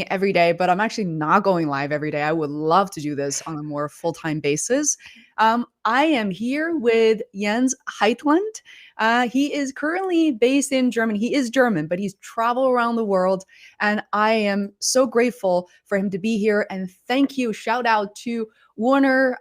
every day, but I'm actually not going live every day. I would love to do this on a more full-time basis. I am here with Jens Heitland. He is currently based in Germany. He is German, but he's traveled around the world. And I am so grateful for him to be here. And thank you. Shout out to Warner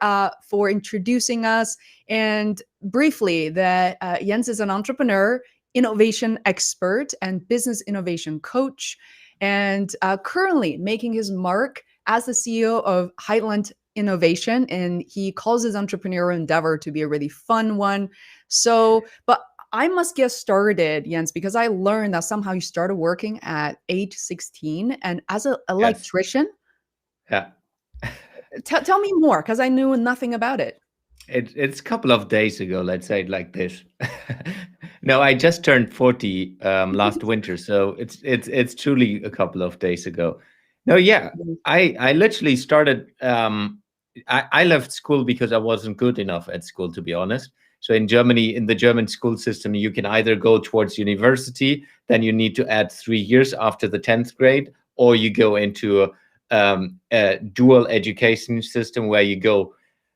for introducing us. And briefly, that Jens is an entrepreneur, innovation expert, and business innovation coach, and currently making his mark as the CEO of Heitland Innovation. And he calls his entrepreneurial endeavor to be a really fun one. So, but I must get started, Jens, because I learned that somehow you started working at age 16 and as an Yes. electrician. Yeah. Tell me more, because I knew nothing about it. It's a couple of days ago, let's say it like this. No, I just turned 40 last winter, so it's truly a couple of days ago. No, yeah, I literally started. I left school because I wasn't good enough at school, to be honest. So in Germany, in the German school system, you can either go towards university, then you need to add 3 years after the 10th grade, or you go into a dual education system where you go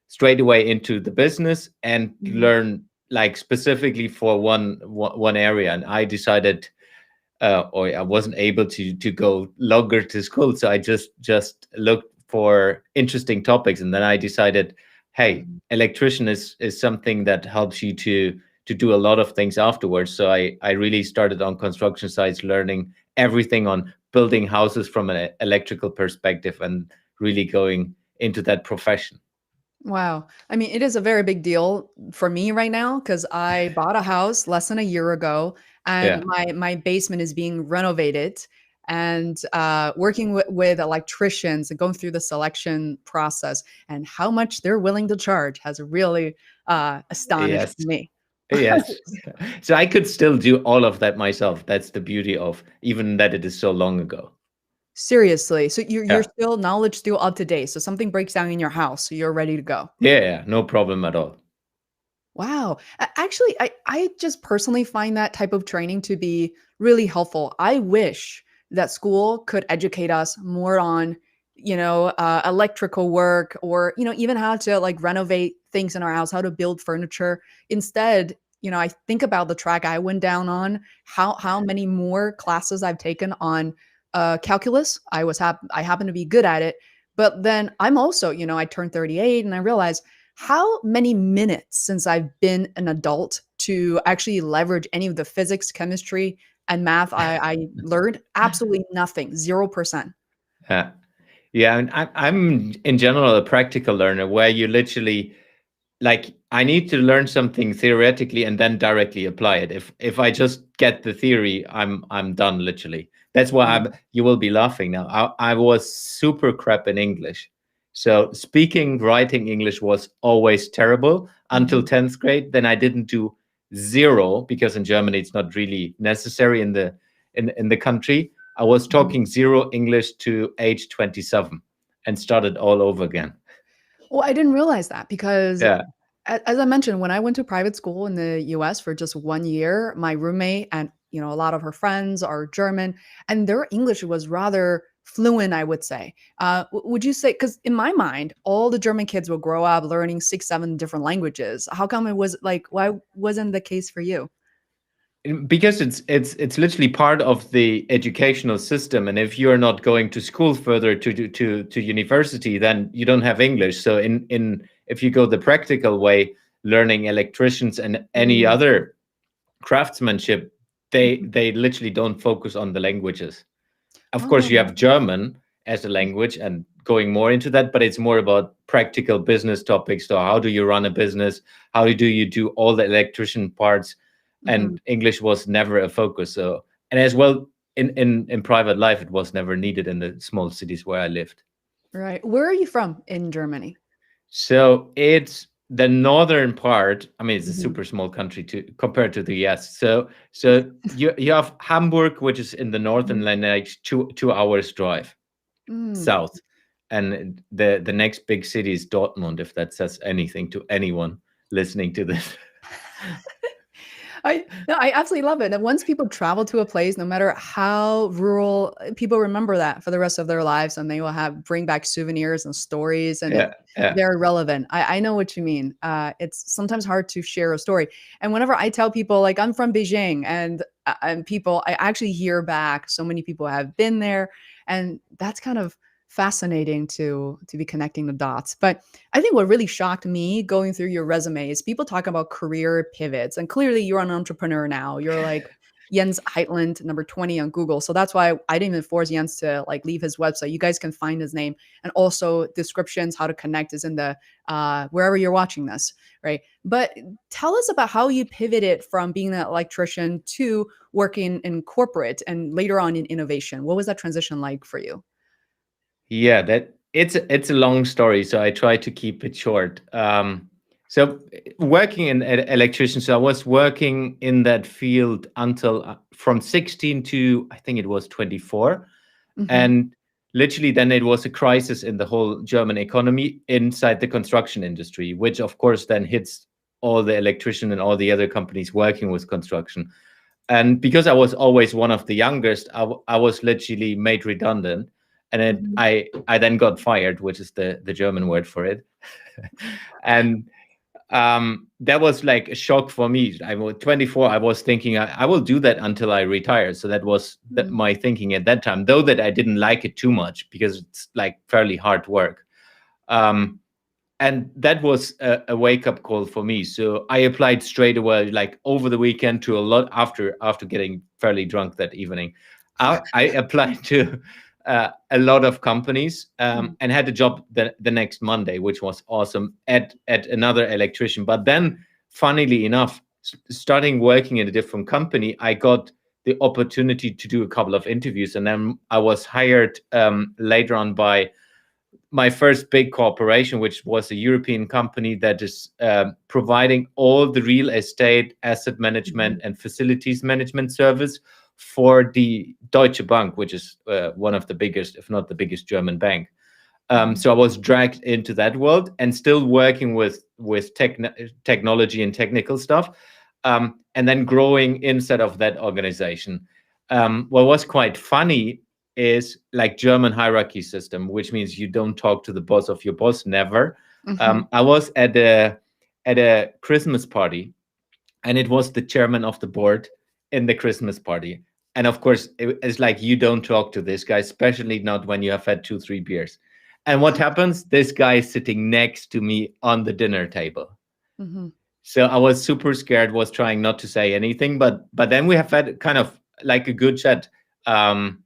straight away into the business and learn like specifically for one area. And I decided, or I wasn't able to go longer to school, so I just looked for interesting topics, and then I decided, hey, electrician is something that helps you to do a lot of things afterwards. So I really started on construction sites, learning everything on building houses from an electrical perspective, and really going into that profession. Wow. I mean, it is a very big deal for me right now because I bought a house less than a year ago, and Yeah. my basement is being renovated. And working with electricians and going through the selection process and how much they're willing to charge has really astonished Yes. me. Yes. So I could still do all of that myself. That's the beauty of even that it is so long ago. Seriously. So you're Yeah. still knowledge still up to date. So something breaks down in your house, so you're ready to go. Yeah, yeah, no problem at all. Wow. Actually, I just personally find that type of training to be really helpful. I wish that school could educate us more on, electrical work, or, even how to like renovate things in our house, how to build furniture. Instead, I think about the track I went down on, how many more classes I've taken on calculus. I happen to be good at it. But then I'm also, I turned 38 and I realized how many minutes since I've been an adult to actually leverage any of the physics, chemistry, and math I learned? Absolutely nothing, 0%. Yeah. Yeah, and I'm in general a practical learner where you literally like I need to learn something theoretically and then directly apply it. If I just get the theory, I'm done literally. That's why Mm. I'm you will be laughing now. I was super crap in English. So speaking, writing English was always terrible until Mhm. 10th grade. Then I didn't do zero because in Germany it's not really necessary in the country. I was Mhm. talking zero English to age 27 and started all over again. Well, I didn't realize that because Yeah. as I mentioned, when I went to private school in the US for just 1 year, my roommate and, a lot of her friends are German, and their English was rather fluent, I would say. Would you say, because in my mind, all the German kids will grow up learning 6, 7 different languages. How come it was like, why wasn't the case for you? Because it's literally part of the educational system, and if you're not going to school further to university, then you don't have English. So in if you go the practical way, learning electricians and any Mm. other craftsmanship, they Mhm. they literally don't focus on the languages. Of course, you Oh. have German as a language and going more into that, but it's more about practical business topics. So how do you run a business? How do you do all the electrician parts? Mhm. And English was never a focus. So, and as well in private life, it was never needed in the small cities where I lived. Right. Where are you from in Germany? So it's the northern part. I mean, it's a Mhm. super small country to compared to the US. So you have Hamburg, which is in the northern Mhm. line, like two hours drive Mm. south, and the next big city is Dortmund. If that says anything to anyone listening to this. I absolutely love it. And once people travel to a place, no matter how rural, people remember that for the rest of their lives, and they will have bring back souvenirs and stories, and it's Yeah, yeah. very relevant. I know what you mean. It's sometimes hard to share a story, and whenever I tell people like I'm from Beijing, and people, I actually hear back so many people have been there, and that's kind of fascinating to be connecting the dots. But I think what really shocked me going through your resume is people talk about career pivots. And clearly you're an entrepreneur now. You're like Jens Heitland, number 20 on Google. So that's why I didn't even force Jens to like leave his website. You guys can find his name. And also descriptions, how to connect is in the wherever you're watching this, right? But tell us about how you pivoted from being an electrician to working in corporate and later on in innovation. What was that transition like for you? Yeah, that it's a long story, so I try to keep it short. So working in electrician, so I was working in that field until from 16 to I think it was 24, Hmm. and literally then it was a crisis in the whole German economy inside the construction industry, which of course then hits all the electrician and all the other companies working with construction. And because I was always one of the youngest, I was literally made redundant, and Hmm. I then got fired, which is the German word for it. And that was like a shock for me. I was 24. I was thinking I will do that until I retire. So that was my thinking at that time, though that I didn't like it too much because it's like fairly hard work. Um, and that was a wake up call for me. So I applied straight away, like over the weekend, to a lot after getting fairly drunk that evening. I applied to a lot of companies, and had a job the next Monday, which was awesome at another electrician. But then, funnily enough, starting working in a different company, I got the opportunity to do a couple of interviews, and then I was hired later on by my first big corporation, which was a European company that is providing all the real estate, asset management, and facilities management service for the Deutsche Bank, which is one of the biggest, if not the biggest, German bank. So I was dragged into that world and still working with technology and technical stuff, and then growing inside of that organization. What was quite funny is like German hierarchy system, which means you don't talk to the boss of your boss, never. Hmm. I was at a Christmas party, and it was the chairman of the board in the Christmas party. And of course, it's like you don't talk to this guy, especially not when you have had 2, 3 beers. And what happens? This guy is sitting next to me on the dinner table. Hmm. So I was super scared, was trying not to say anything, but then we have had kind of like a good chat. Um,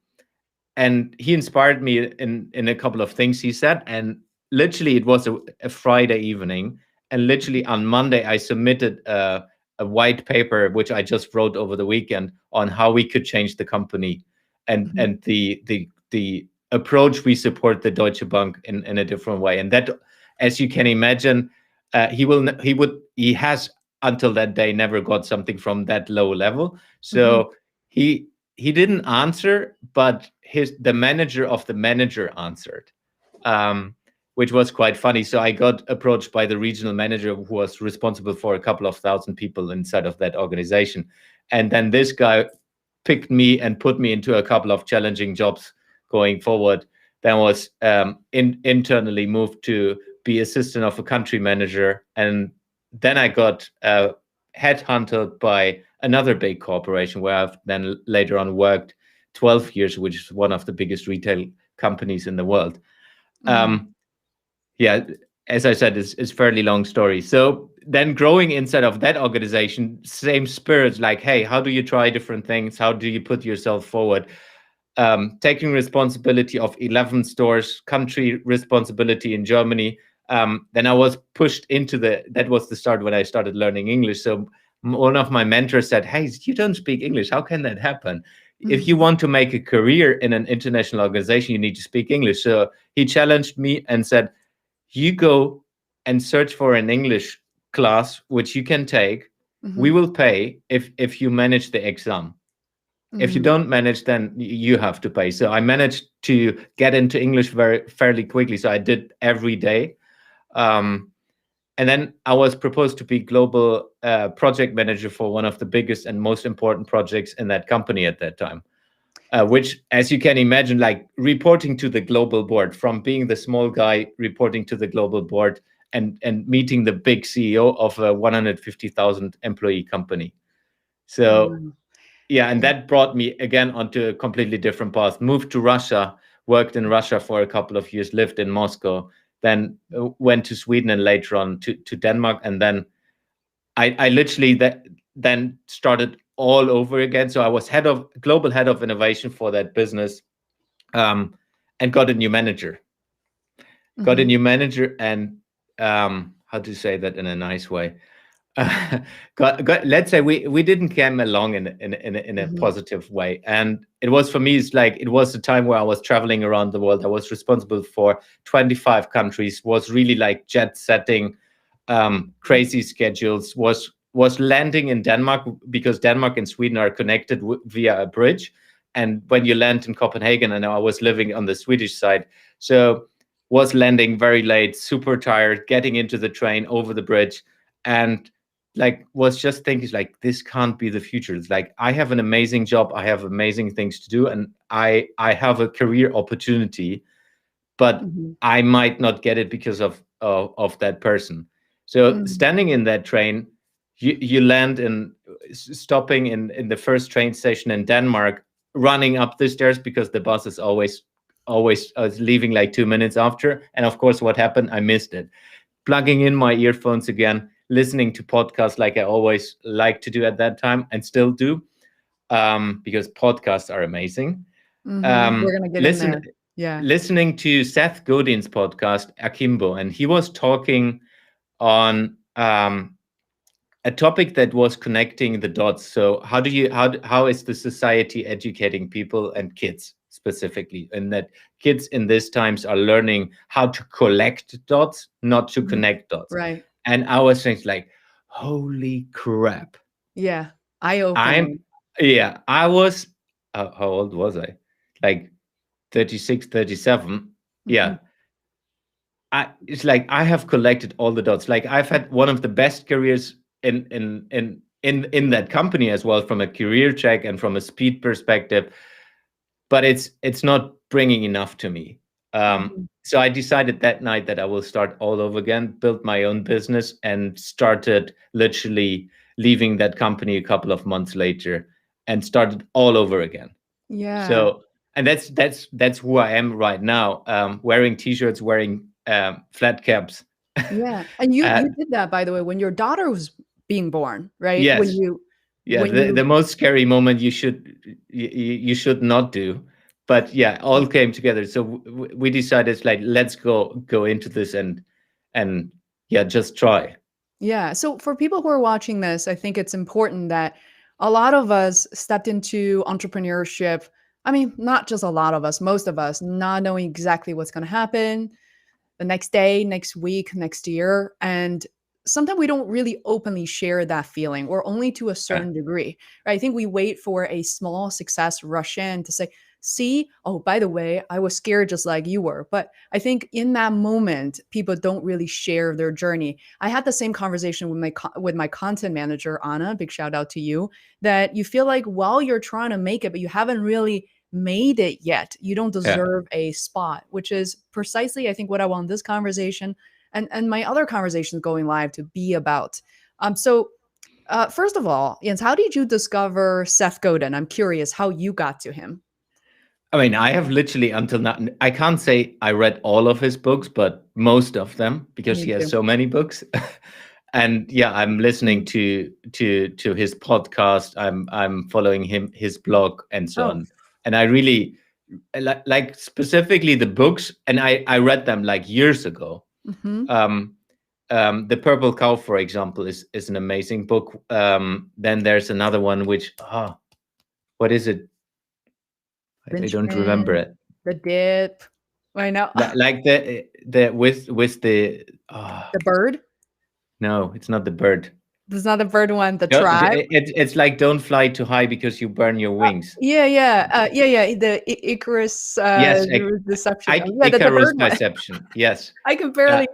and he inspired me in a couple of things he said, and literally it was a Friday evening, and literally on Monday I submitted a white paper which I just wrote over the weekend on how we could change the company, and the approach we support the Deutsche Bank in a different way. And that, as you can imagine, he has until that day never got something from that low level. Hmm. So he didn't answer, but the manager of the manager answered, um, which was quite funny. So I got approached by the regional manager who was responsible for a couple of thousand people inside of that organization, and then this guy picked me and put me into a couple of challenging jobs going forward. Then was internally moved to be assistant of a country manager, and then I got headhunted by another big corporation where I've then later on worked 12 years, which is one of the biggest retail companies in the world. Hmm. Yeah, as I said, it's fairly long story. So then growing inside of that organization, same spirit, like, hey, how do you try different things? How do you put yourself forward? Taking responsibility of 11 stores, country responsibility in Germany. Then I was pushed into that was the start when I started learning English. So one of my mentors said, hey, you don't speak English. How can that happen? If you want to make a career in an international organization, you need to speak English. So he challenged me and said, you go and search for an English class, which you can take. We Hmm. will pay if you manage the exam. If you Hmm. don't manage, then you have to pay. So I managed to get into English very fairly quickly. So I did every day. Um, And then I was proposed to be global project manager for one of the biggest and most important projects in that company at that time. Which, as you can imagine, like reporting to the global board, from being the small guy reporting to the global board and meeting the big CEO of a 150,000 employee company. So Wow. yeah, and that brought me again onto a completely different path. Moved to Russia, worked in Russia for a couple of years, lived in Moscow, then went to Sweden and later on to Denmark. And then I literally then started all over again. So I was global head of innovation for that business, and got a new manager. Got a Mhm. new manager, and how to say that in a nice way? Let's say we didn't come along in a Mhm. positive way, and it was for me. It's like it was a time where I was traveling around the world. I was responsible for 25 countries. Was really like jet setting, crazy schedules. Was landing in Denmark because Denmark and Sweden are connected via a bridge, and when you land in Copenhagen, and I was living on the Swedish side, so was landing very late, super tired, getting into the train over the bridge, and like was just thinking like this can't be the future. It's like I have an amazing job, I have amazing things to do, and I have a career opportunity, but Mhm. I might not get it because of that person. So Mm. standing in that train, you land in stopping in the first train station in Denmark, running up the stairs because the bus is always leaving like 2 minutes after. And of course, what happened? I missed it. Plugging in my earphones again, listening to podcasts like I always like to do at that time and still do, because podcasts are amazing. Mhm. We're gonna get in Listen, there. Yeah. listening to Seth Godin's podcast Akimbo, and he was talking on a topic that was connecting the dots. So how is the society educating people and kids specifically, and that kids in these times are learning how to collect dots, not to Mhm. connect dots. Right. And I was thinking like, holy crap. Yeah. I'm Eye-opening. yeah, I was how old was I? Like 36, 37. Mhm. Yeah. It's like I have collected all the dots. Like I've had one of the best careers in that company as well, from a career check and from a speed perspective, but it's not bringing enough to me. Mhm. So I decided that night that I will start all over again, built my own business, and started literally leaving that company a couple of months later and started all over again. Yeah. So, and that's who I am right now. Wearing t-shirts, wearing flat caps. Yeah. And you uh, you did that, by the way, when your daughter was being born, right? When yes, you yeah. when The you most scary moment you should not do, but yeah, all came together. So we decided like let's go into this and yeah, just try. Yeah. So for people who are watching this, I think it's important that a lot of us stepped into entrepreneurship. I mean, not just a lot of us, most of us, not knowing exactly what's going to happen the next day, next week, next year. And sometimes we don't really openly share that feeling, or only to a Yeah, certain degree. Right? I think we wait for a small success rush in to say, see, oh, by the way, I was scared just like you were. But I think in that moment, people don't really share their journey. I had the same conversation with my content manager, Anna. Big shout out to you. That you feel like while you're trying to make it, but you haven't really made it yet. You don't yeah. deserve a spot, which is precisely, I think, what I want this conversation and my other conversations going live to be about. First of all, Jens, how did you discover Seth Godin? I'm curious how you got to him. I mean, I have literally until now, I can't say I read all of his books, but most of them because Me he has too. so many books. And yeah, I'm listening Mm. to his podcast. I'm following his blog and so Oh. on. And I really like specifically the books, and I read them like years ago. Hmm. Um, The Purple Cow, for example, is an amazing book. Then there's another one which what is it? I don't remember Lynchman, it. the dip. I know. Like the with the The bird. no, it's not the bird. This is not the bird one, the No, tribe. it's like don't fly too high because you burn your wings. Yeah. The Icarus Yes, deception. Yeah, the Icarus bird one. Deception. Yes. I can Uh, barely.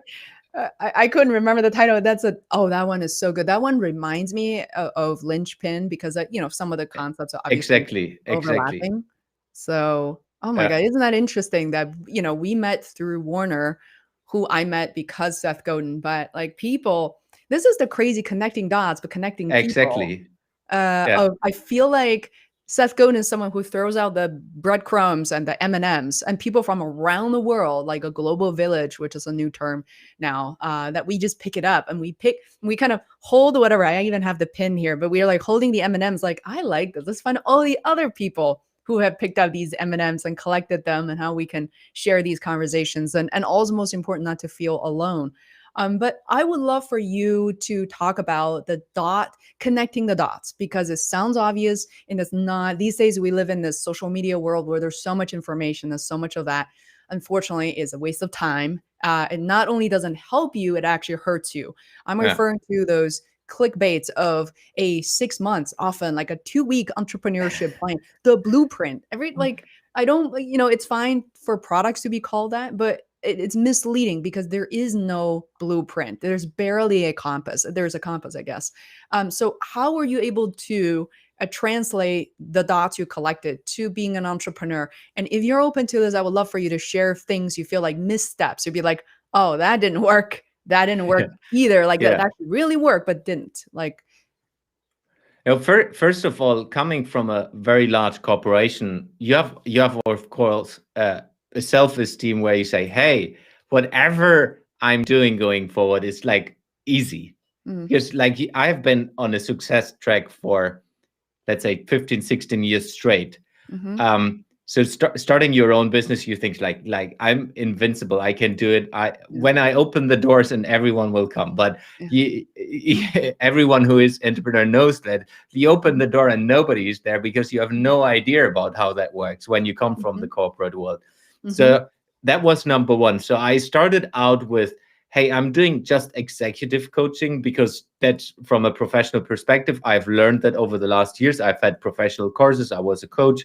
I couldn't remember the title. That one is so good. That one reminds me of Linchpin because some of the concepts are obviously Exactly. overlapping. So, oh my Uh, God, isn't that interesting that we met through Warner, who I met because Seth Godin, but like people, this is the crazy connecting dots, but connecting people. exactly. Yeah. I feel like Seth Godin is someone who throws out the breadcrumbs and the M&Ms, and people from around the world, like a global village, which is a new term now, that we just pick it up and we kind of hold whatever. I even have the pin here, but we are like holding the M&Ms. Like, I like this. Let's find all the other people who have picked up these M&Ms and collected them, and how we can share these conversations. And also, most important, not to feel alone. But I would love for you to talk about connecting the dots, because it sounds obvious and it's not. These days we live in this social media world where there's so much information, there's so much of that, unfortunately, is a waste of time. It not only doesn't help you, it actually hurts you. I'm Yeah. referring to those clickbaits of a 6 months, often like a 2-week entrepreneurship plan, the blueprint. I don't, it's fine for products to be called that, but it's misleading because there is no blueprint. There's barely a compass. There's a compass, I guess. So how were you able to translate the dots you collected to being an entrepreneur? And if you're open to this, I would love for you to share things you feel like missteps. You'd be like, oh, that didn't work. That didn't work either. Like that Yeah. actually really worked, but didn't. Like, First of all, coming from a very large corporation, you have of course a self-esteem where you say, "Hey, whatever I'm doing going forward is like easy," mm, because like I've been on a success track for, let's say, 15, 16 years straight. mm-hmm, So starting your own business, you think like I'm invincible. I can do it. yeah, When I open the doors and everyone will come. But yeah, everyone who is entrepreneur knows that you open mhm, the door and nobody is there because you have no idea about how that works when you come from mhm, the corporate world. mhm, So that was number one. So I started out with, hey, I'm doing just executive coaching because that's from a professional perspective. I've learned that over the last years. I've had professional courses. I was a coach,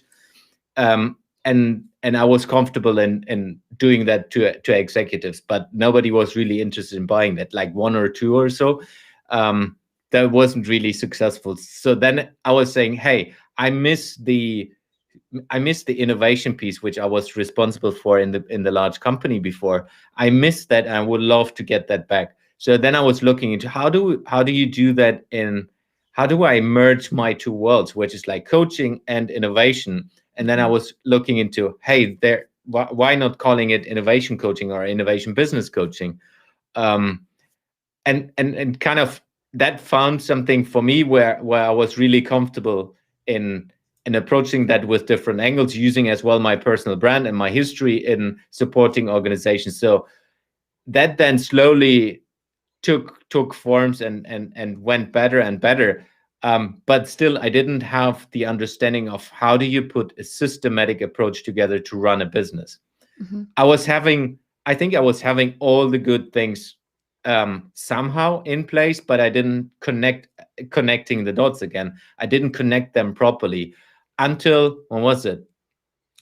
and I was comfortable in doing that to executives, but nobody was really interested in buying that. Like one or two or so, um, that wasn't really successful. So then I was saying, hey, I miss the innovation piece, which I was responsible for in the large company before. I miss that, and I would love to get that back. So then I was looking into how do you do that how do I merge my two worlds, which is like coaching and innovation. And then I mhm, was looking into, hey, why not calling it innovation coaching or innovation business coaching? Um, and kind of that found something for me where I was really comfortable in approaching that with different angles, using as well my personal brand and my history in supporting organizations. So that then slowly took forms and went better and better. But still, I didn't have the understanding of how do you put a systematic approach together to run a business. mhm, I was having, I think I was having all the good things somehow in place, but I didn't connecting the dots again. I didn't connect them properly until, when was it?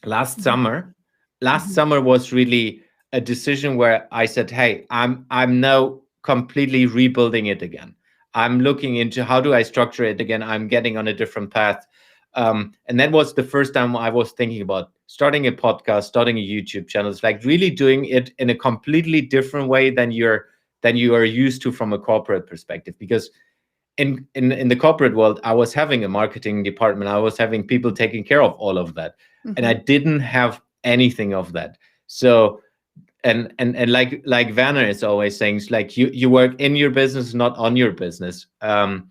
Last mhm, summer. Last mhm, summer was really a decision where I said, "Hey, I'm now completely rebuilding it again. I'm looking into how do I structure it again. I'm getting on a different path." And that was the first time I was thinking about starting a podcast, starting a YouTube channel. It's like really doing it in a completely different way than you are used to from a corporate perspective. Because in the corporate world, I was having a marketing department. I was having people taking care of all of that, and I mhm, didn't have anything of that. So and like Werner is always saying, it's like you work in your business, not on your business. And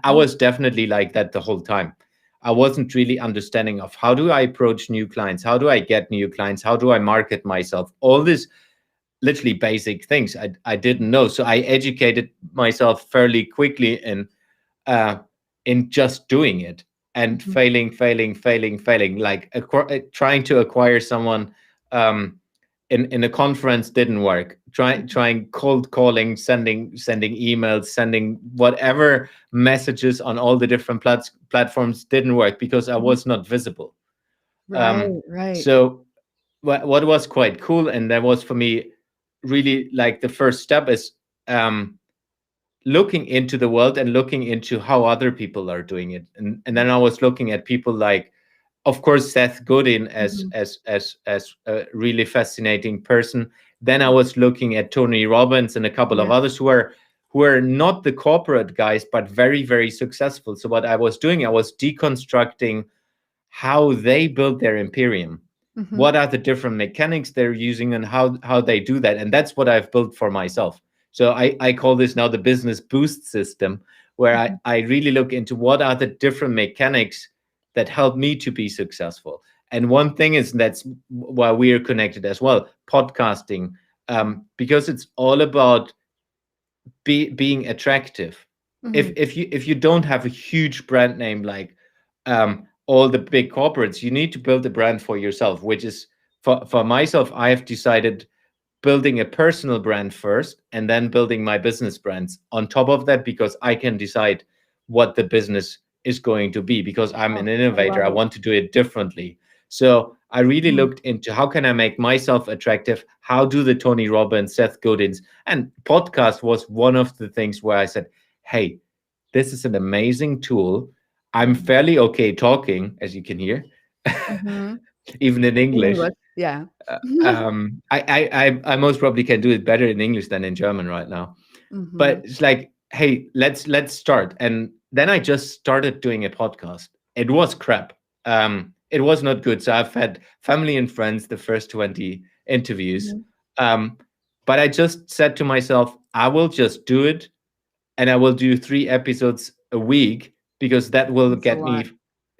I mhm, was definitely like that the whole time. I wasn't really understanding of how do I approach new clients, how do I get new clients, how do I market myself, all this literally basic things I didn't know. So I educated myself fairly quickly uh, in just doing it and mhm, failing. Like trying to acquire someone in a conference didn't work. mhm, Trying cold calling, sending emails, sending whatever messages on all the different platforms didn't work because I mhm. was not visible. Right, right. So what was quite cool, and that was for me really like the first step is um, looking into the world and looking into how other people are doing it. And then I was looking at people like, of course, Seth Godin as Mhm. a really fascinating person. Then I was looking at Tony Robbins and a couple of Yeah. others who are not the corporate guys, but very, very successful. So what I was doing, I was deconstructing how they build their imperium. Mhm. What are the different mechanics they're using and how they do that? And that's what I've built for myself. So I call this now the business boost system, where Mhm. I really look into what are the different mechanics that help me to be successful. And one thing is that's why we are connected as well, podcasting, because it's all about being attractive. Mhm. If you don't have a huge brand name like all the big corporates, you need to build a brand for yourself, which is for myself. I have decided building a personal brand first and then building my business brands on top of that, because I can decide what the business is going to be, because I'm Oh, an I innovator. love I it. want to do it differently. So I really Mhm. looked into how can I make myself attractive? How do the Tony Robbins, Seth Godins, and podcast was one of the things where I said, hey, this is an amazing tool. I'm Mhm. fairly okay talking, as you can hear, Mhm. even in In English. English, yeah. I most probably can do it better in English than in German right now. But Mhm. it's like, hey, let's start. And then I just started doing a podcast. It was crap. It was not good. So I've had family and friends the first 20 interviews. Mhm. Um, but I just said to myself, I will just do it, and I will do 3 episodes a week, because that will It's a get lot. me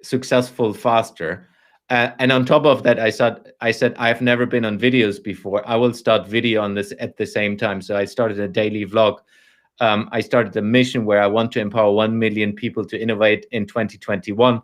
successful faster. And on top of that, I said I've never been on videos before. I will start video on this at the same time. So I started a daily vlog. I started a mission where I want to empower 1 million people to innovate in 2021.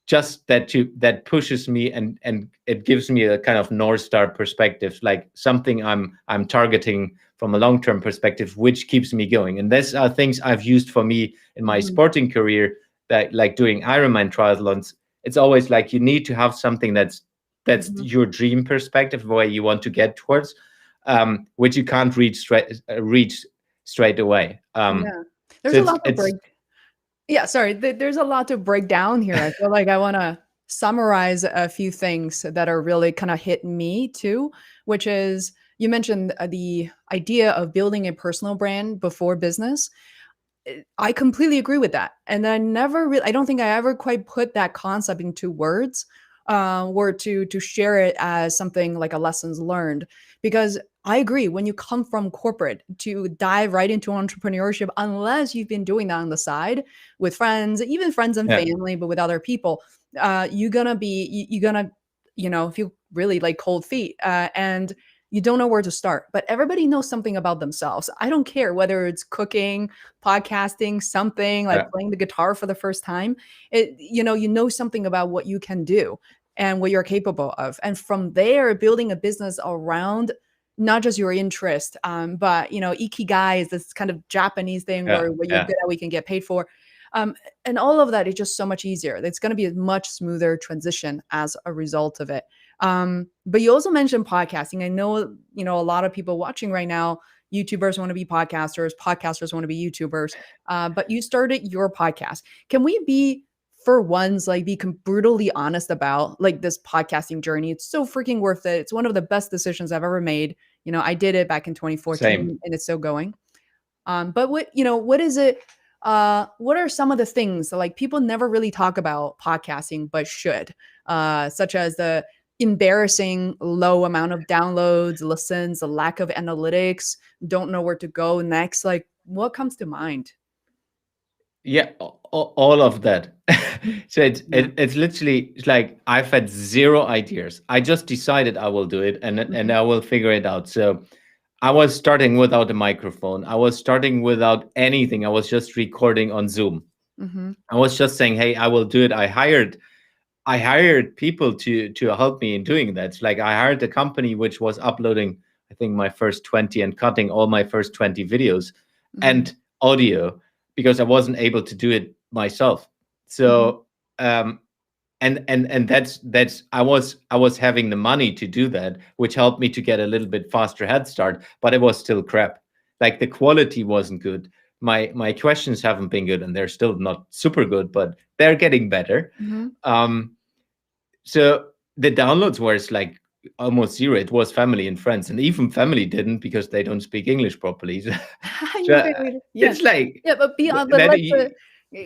Just that pushes me, and it gives me a kind of North Star perspective, like something I'm targeting from a long-term perspective, which keeps me going. And these are things I've used for me in my Mhm. sporting career, that like doing Ironman triathlons. It's always like you need to have something that's Mhm. your dream perspective, where you want to get towards, which you can't reach straight away. Yeah. So There's a it's lot to it's break. Yeah, sorry. There's a lot to break down here. I feel like I want to summarize a few things that are really kind of hit me too, which is you mentioned the idea of building a personal brand before business. I completely agree with that. And I never really, I don't think I ever quite put that concept into words, or to share it as something like a lessons learned. Because I agree, when you come from corporate to dive right into entrepreneurship, unless you've been doing that on the side with friends, even friends and yeah, family, but with other people, you're gonna, feel really like cold feet. And you don't know where to start, but everybody knows something about themselves. I don't care whether it's cooking, podcasting, something like yeah, playing the guitar for the first time. You know something about what you can do and what you're capable of. And from there, building a business around not just your interest, but ikigai is this kind of Japanese thing yeah, where what you're yeah. good at, we can get paid for. And all of that is just so much easier. It's going to be a much smoother transition as a result of it. But you also mentioned podcasting. I know, a lot of people watching right now, YouTubers want to be podcasters want to be YouTubers. But you started your podcast. Can we be, for once, like be brutally honest about like this podcasting journey? It's so freaking worth it. It's one of the best decisions I've ever made. I did it back in Same. 2014 and it's still going. But what is it? What are some of the things that like people never really talk about podcasting but should, such as the embarrassing low amount of downloads, listens, the lack of analytics, don't know where to go next? Like, what comes to mind? Yeah, all of that. Mm. So it's Yeah. it, it's literally, it's like I've had zero ideas. I just decided I will do it, and Mhm. I will figure it out. So I was starting without a microphone. I was starting without anything. I was just recording on Zoom. Mhm. I was just saying, "Hey, I will do it." I hired people to help me in doing that. It's like I hired a company which was uploading, I think, my first 20 and cutting all my first 20 videos Mhm. and audio, because I wasn't able to do it myself. Mhm. So and that's I was having the money to do that, which helped me to get a little bit faster head start, but it was still crap. like the quality wasn't good. My questions haven't been good, and they're still not super good, but they're getting better. Mm-hmm. Um, so the downloads were like almost zero. It was family and friends, and even family didn't because they don't speak English properly. So Yeah. it's like Yeah, but beyond, but that. let's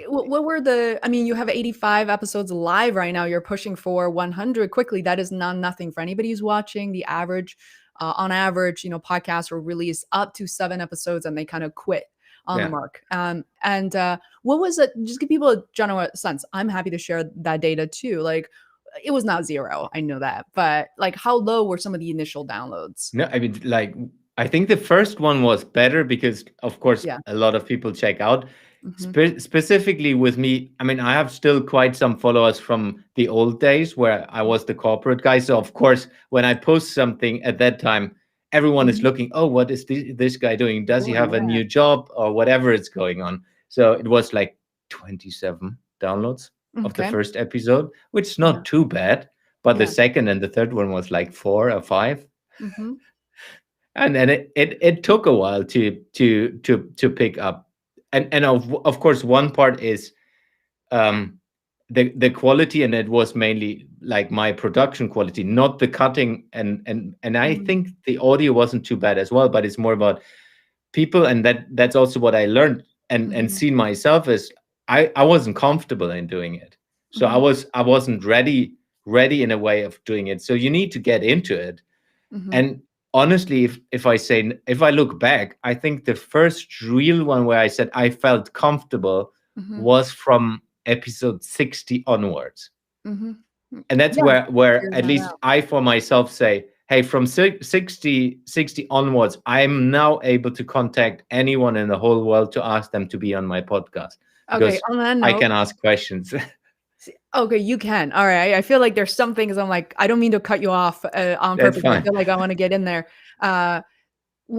what were the, I mean, you have 85 episodes live right now. You're pushing for 100 quickly. That is not nothing for anybody who's watching. The average, on average, podcasts will release up to 7 episodes and they kind of quit on the Yeah. mark. And what was it? Just give people a general sense. I'm happy to share that data too. Like, it was not zero. I know that, but like, how low were some of the initial downloads? No, I mean, like, I think the first one was better because, of course, Yeah. a lot of people check out. Hmm. Specifically with me, I mean, I have still quite some followers from the old days where I was the corporate guy. So, of course, when I post something at that time, everyone is Hmm. looking, oh, what is this guy doing? Does he Sure. have a Yeah. new job or whatever is going on? So it was like 27 downloads of the Okay. first episode, which is Yeah. not too bad. But the Yeah. second and the third one was like 4 or 5, Hmm. and then it took a while to pick up. And of course one part is um the quality, and it was mainly like my production quality, not the cutting. And I Hmm. think the audio wasn't too bad as well, but it's more about people. And that's also what I learned and Hmm. seen myself as I wasn't comfortable in doing it. So Hmm. I wasn't ready in a way of doing it. So you need to get into it. Hmm. And honestly, if I look back, I think the first real one where I said I felt comfortable Hmm. was from episode 60 onwards. Hmm. And that's Yeah. where Figure at that least out. I for myself say, hey, from 60 onwards, I'm now able to contact anyone in the whole world to ask them to be on my podcast Okay. because On that I note, can ask questions. okay, you can. All right. I feel like there's some things I'm like, I don't mean to cut you off on That's purpose. I fine. feel like I want to get in there. Uh,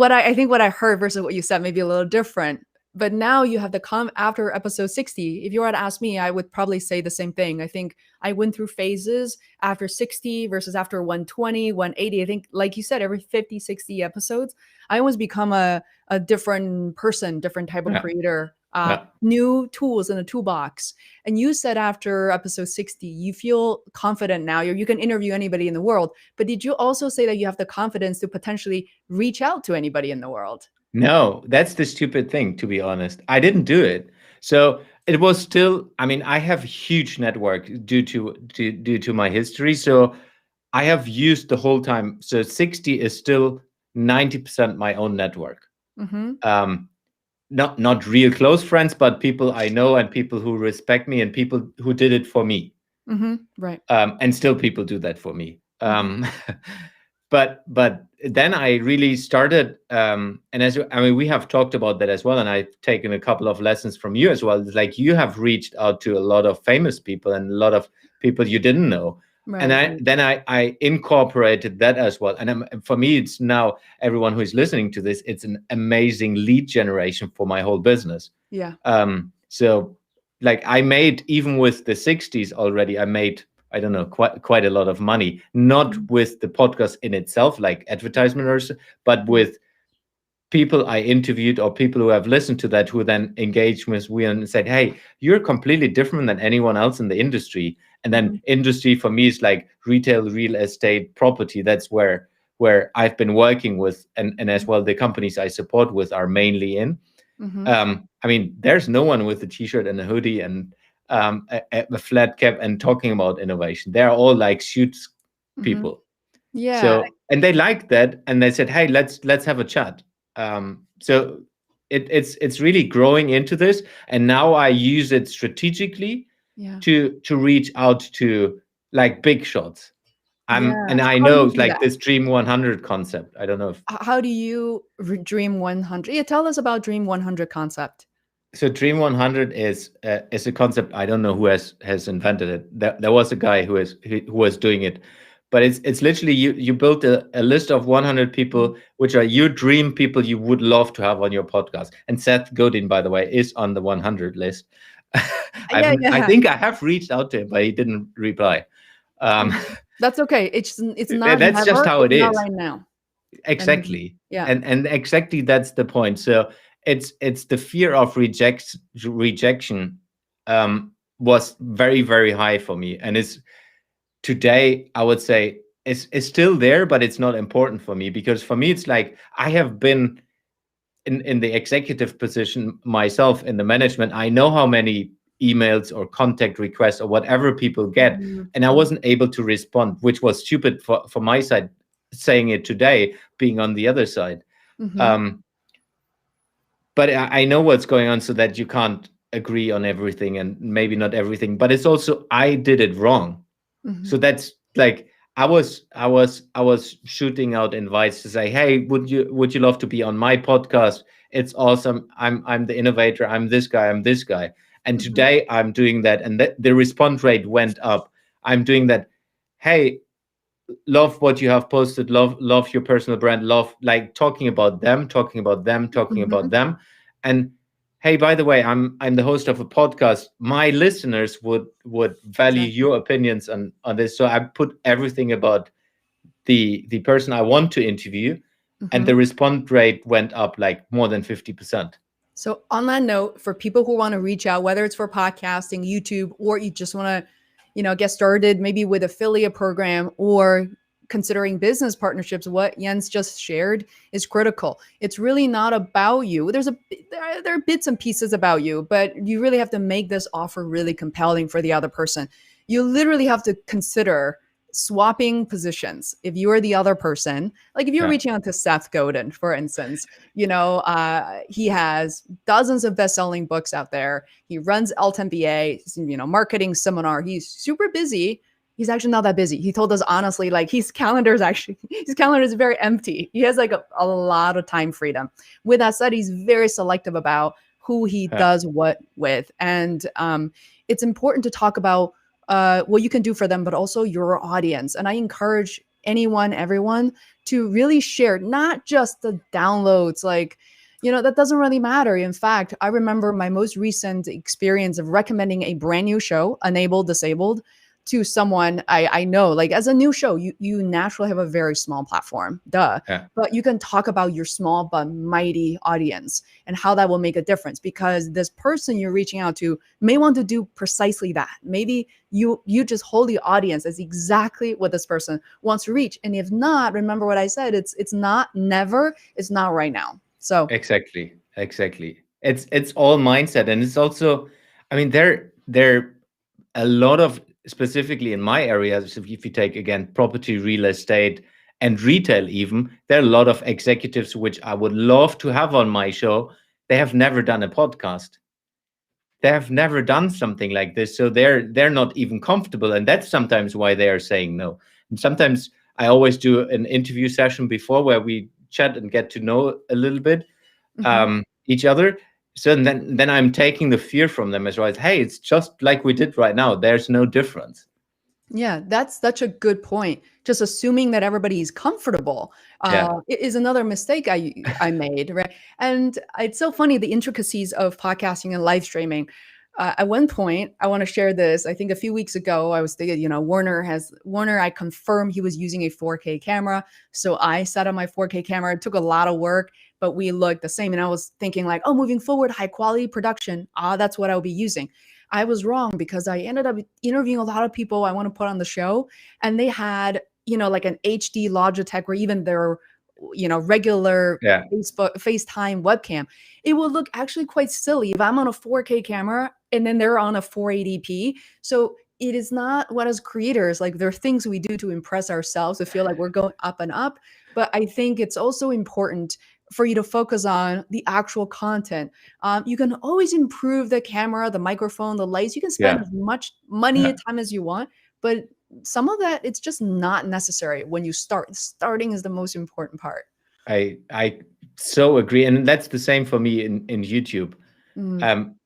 I think what I heard versus what you said may be a little different. But now you have the after episode 60. If you were to ask me, I would probably say the same thing. I think I went through phases after 60 versus after 120, 180. I think, like you said, every 50, 60 episodes, I always become a different person, different type of Yeah, creator, yeah. new tools in the toolbox. And you said after episode 60, you feel confident now. You can interview anybody in the world. But did you also say that you have the confidence to potentially reach out to anybody in the world? No, that's the stupid thing, to be honest. I didn't do it. So it was still, I mean, I have huge network due to my history. So I have used the whole time. So 60 is still 90% my own network. Mm-hmm. Um, not real close friends, but people I know and people who respect me and people who did it for me. Mm-hmm. Right. And still people do that for me. Mm-hmm. But then I really started, and as I mean, we have talked about that as well, and I've taken a couple of lessons from you as well. It's like you have reached out to a lot of famous people and a lot of people you didn't know, and Right. Right. I incorporated that as well. And for me, it's now everyone who is listening to this, it's an amazing lead generation for my whole business. Yeah. So like I made, even with the 60s already, I made, I don't know, quite a lot of money, not Mhm. with the podcast in itself, like advertisement or so, but Yeah. with people I interviewed or people who have listened to that, who then engaged with me and said, hey, you're completely different than anyone else in the industry. And then Mhm. industry for me is like retail, real estate, property. That's where I've been working with, and as well the companies I support with are mainly in. Mhm. I mean, there's no one with a t-shirt and a hoodie and a flat cap and talking about innovation. They're all like shoots Mhm. people. Yeah. So, and they liked that, and they said, "Hey, let's have a chat." So it's really growing into this, and now I use it strategically Yeah. to reach out to like big shots. Yeah. And I How do know you it's do like that? this Dream 100 concept. I don't know if How do you dream 100? Yeah, tell us about Dream 100 concept. so. Dream 100 is a concept. I don't know who has invented it. There was a guy who was doing it, but it's literally you built a list of 100 Mhm. people which are your dream people you would love to have on your podcast. And Seth Godin, by the way, is on the 100 list. Yeah, I yeah. think I have reached out to him, but he didn't reply. Um, Mhm. That's okay. It's not that's just never, how it's it not is. right now. And exactly. yeah. And exactly that's the point. So it's the fear of rejection was very, very high for me. And it's today, I would say, it's still there, but it's not important for me, because for me it's like I have been in the executive position myself, in the management. I know how many emails or contact requests or whatever people get, Mhm, and I wasn't able to respond, which was stupid for my side, saying it today, being on the other side. mhm, um but I know what's going on, so that you can't agree on everything, and maybe not everything, but it's also I did it wrong. So mhm, that's like I was shooting out invites to say, hey, would you love to be on my podcast? It's awesome. I'm the innovator. I'm this guy. I'm this guy. And mhm, today I'm doing that, and the response rate went up. I'm doing that. Hey, love what you have posted. Love your personal brand. Love, like, talking about them, talking about them, talking about mhm. them. And hey, by the way, I'm the host of a podcast. My listeners would value Exactly. your opinions on this. So I put everything about the person I want to interview, and Mhm. the response rate went up like more than 50%. So, on that note, for people who want to reach out, whether it's for podcasting, YouTube, or you just want to, get started maybe with affiliate program or considering business partnerships, what Jens just shared is critical. It's really not about you. There are bits and pieces about you, but you really have to make this offer really compelling for the other person. You literally have to consider swapping positions. If you are the other person, like if you're Yeah, reaching out to Seth Godin, for instance, he has dozens of best-selling books out there. He runs LTMBA, marketing seminar. He's super busy. He's actually not that busy. He told us honestly, like his calendar is very empty. He has like a lot of time freedom. With that said, he's very selective about who he yeah, does what with, and it's important to talk about what you can do for them, but also your audience. And I encourage anyone, everyone, to really share not just the downloads, like, that doesn't really matter. In fact, I remember my most recent experience of recommending a brand new show, Enabled Disabled, to someone I know. Like, as a new show, you naturally have a very small platform, duh, yeah. but you can talk about your small but mighty audience and how that will make a difference, because this person you're reaching out to may want to do precisely that. Maybe you just hold the audience as exactly what this person wants to reach. And if not, remember what I said, it's not never, it's not right now. So Exactly, exactly. It's all mindset, and it's also, I mean, there a lot of, specifically in my area, so if you take again property, real estate, and retail, even, there are a lot of executives which I would love to have on my show. They have never done a podcast. They have never done something like this, so they're not even comfortable, and that's sometimes why they are saying no. And sometimes I always do an interview session before, where we chat and get to know a little bit mhm. each other. So then I'm taking the fear from them as well. As, hey, it's just like we did right now. There's no difference. Yeah, that's such a good point. Just assuming that everybody is comfortable Yeah, is another mistake I made, right? And it's so funny, the intricacies of podcasting and live streaming. At one point, I want to share this. I think a few weeks ago, I was thinking, Warner. I confirmed he was using a 4K camera, so I set up my 4K camera. It took a lot of work, but we looked the same. And I was thinking, like, oh, moving forward, high quality production. That's what I'll be using. I was wrong, because I ended up interviewing a lot of people I want to put on the show, and they had, like an HD Logitech or even their, regular yeah, FaceTime webcam. It would look actually quite silly if I'm on a 4K camera and then they're on a 480p. So it is not, what, as creators, like, there are things we do to impress ourselves to feel like we're going up and up. But I think it's also important for you to focus on the actual content. You can always improve the camera, the microphone, the lights. You can spend yeah. as much money and time as you want, but some of that, it's just not necessary when you start. Starting is the most important part. I so agree, and that's the same for me in YouTube. Mm, Um,